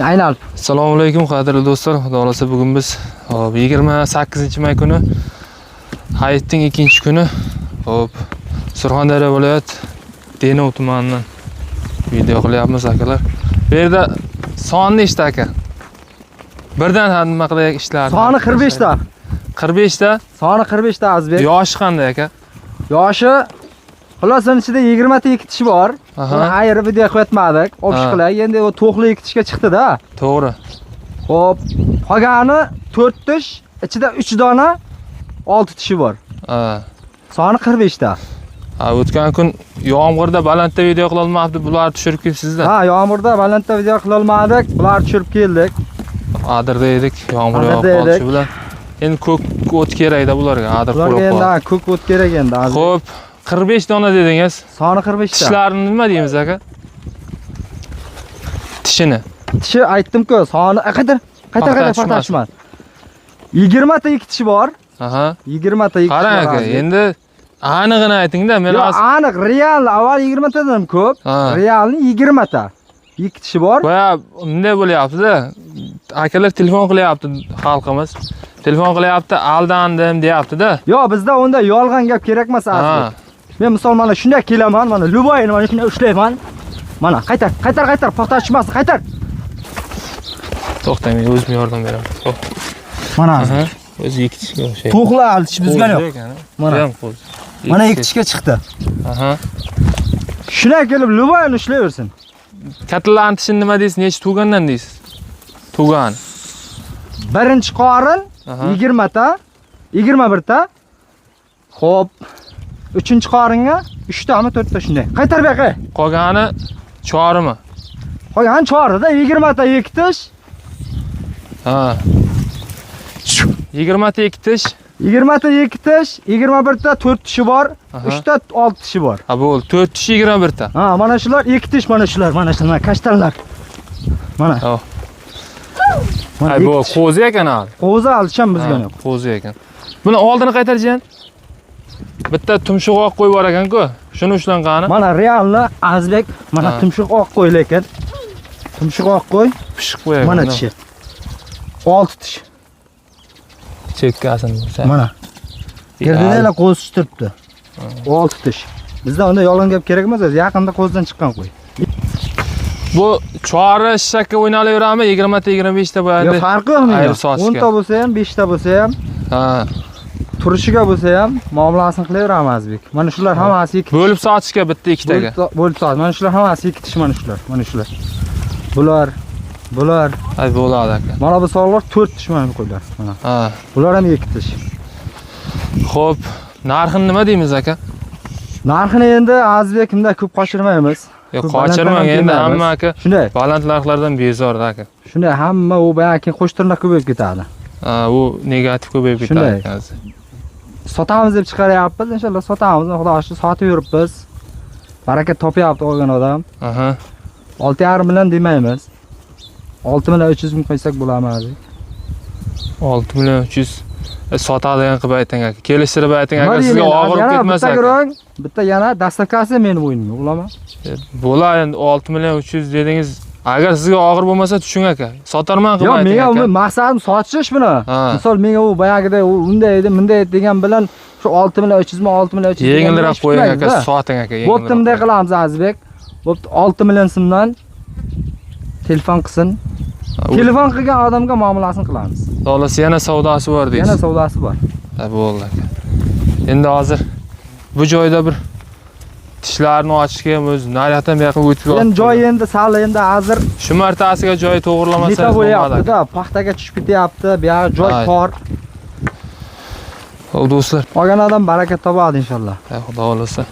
Aynal. Assalomu alaykum qadrli do'stlar. Xudo xolasa bugun biz 28-may kuni hayitning 2-kuni Surxondaryo viloyat Denov tumanidan video qilyapmiz akalar. Bu yerda soni nechta aka? Birdan nima qilaylik ishlarni? Soni 45 ta. 45 ta? Soni 45 ta Azbek. Yoshi qanday aka? Yoshi xulosani ichida 20 ta ekitish bor. Buni ayirib video qo'yatmadik. O'pishqilay. Endi u to'qli ekitishga chiqdi-da. To'g'ri. Xo'p, qolgani 4 tish, ichida 3 dona 6 tishi bor. Soni 45 ta. O'tgan kun yomg'irda balandda video qila olmabdi, bular tushirib kelibsizda. Yomg'irda balandda video qila olmadik, bular tushirib keldik. Adirda edik, yomg'ir yog'ib qolishi bilan. Endi ko'k o't kerak-da bularga, adir qurib qoldi. Bularga endi ko'k o't kerak endi. Xo'p, 45 dona dedingiz. Soni 45 ta. Tishlarini nima deymiz aka? Tishini. Tishi aytdim-ku, soni qaytar paxtashman. 20 ta ekitishi bor. 20 ta ekitishi bor. Qarang aka, endi aniqini ayting-da, men hozir. Aniq, real avval 20 tadan ko'p. Realni 20 ta. Ekitishi bor. Qo'ya, bunday bo'lyapti-da. Akalar telefon qilyapti xalqimiz. Telefon qilyapti, aldandim deyapti-da. Yo'q, bizda unda yolg'on gap kerak emas aslida. Men misol mana shunday kelaman, mana Luboyni mana shunday ushlayman. Mana qaytar, paxtashmasdan qaytar. To'xtang, men o'zim yordam beraman. Mana. O'zi ekitishga o'xshaydi. To'qla altish bizga yo'q. Mana ekitishga chiqdi. Shunday kelib Luboyni ushlayversin. Kattalarning tishini nima deysiz? Necha tugandan deysiz? Tugan. Birinchi qorin 20 ta, 21 ta. Xo'p. 3-qoringa 3 tami 4 ta shunday. Qaytar bu yoqqa. Qolgani chorimi? Qolgani chorida 20 ta ekitish. 20 ta ekitish. 20 ta ekitish, 21 ta 4 tishi bor, 3 ta 6 tishi bor. Bo'ldi, 4 tish 21 ta. Mana shular ekitish, mana shular, kashtanlar. Mana. Bu qo'zi ekan hali. Qo'zi alisham bizga yo'q. Qo'zi ekan. Buni oldini qaytarjan. Bitta tumshuq oq qo'yib bor ekan-ku. Shuni ushlanqani. Mana realni Azbek, mana tumshuq oq qo'y lekin. Tumshuq oq qo'y, pishiq qo'ygan. Mana tishi. 6 tish. Chekkasini. Mana. Yerdalar qo'z turibdi. 6 tish. Bizda unda yolg'on gap kerak emas, yaqinda qo'zdan chiqqan qo'y. Bu chori shakka o'ynalaverami? 20 ta 25 ta bo'ladi. Yo'q, farqi yo'q menga. 10 ta bo'lsa ham, 5 ta bo'lsa ham. Turishiga bo'lsa ham muomalasini qilaveramiz Azbek. Mana shular hammasi ekitish. Bo'lib sotishga bitta ikkitaga. Bo'lib sot. Mana shular hammasi ekitish mana shular. Bular. Bo'ladi aka. Mana bu sog'lar 4 tish mana qo'ylar. Mana. Bular ham ekitish. Xo'p, narxini nima deymiz aka? Narxini endi Azbek kimda ko'p qochirmaymiz. Yo'q, qochirmang endi hamma aka. Shunday. Baland narxlardan bezor aka. Shunday hamma u bayaki qo'shtirnoq ko'payib ketadi. U negativ ko'payib ketadi ekan. Sotamiz deb chiqaryapmiz, inshaalloh sotamiz. Xudo xohlasa sotib yuribmiz. Baraka topyapti olgan odam. 6,5 million demaymiz. 6 million 300 ming qo'ysak bo'ladimi? 6 million 300 sotadigan qilib ayting aka. Kelishtirib ayting aka, sizga og'ir ketmas aka. Bitta yana dastavkasi meni bo'ynimga, ulama. Bo'ladi endi 6 million 300 dedingiz. Agar sizga og'ir bo'lmasa tushung aka. Sotarman qilib ayting aka. Yo'q, menga maqsadim sotish buni. Misol menga u boyagida unday edi, bunday degan bilan shu 6 million 300 ming, 6 million 300 yengilroq qo'ying aka, soting aka, yengilroq. Bo'pti, bunday qilamiz Azbek. Bo'pti, 6 million so'mdan telefon qilsin. Telefon qilgan odamga muomalasini qilamiz. Xolos yana savdosi bor deysiz. Yana savdosi bor. Bo'ldi aka. Endi hozir bu joyda bir tishlarni ochishga ham o'zi nariyatdan bu yoqqa o'tib endi joy endi sal endi hozir shu martasiga joy to'g'irlamasangiz bo'lmaydi-da, paxtaga tushib ketyapti, bu yoq joy tor. Xo'p do'stlar, olgan odam baraka topadi inshaalloh. Xudo xolasa.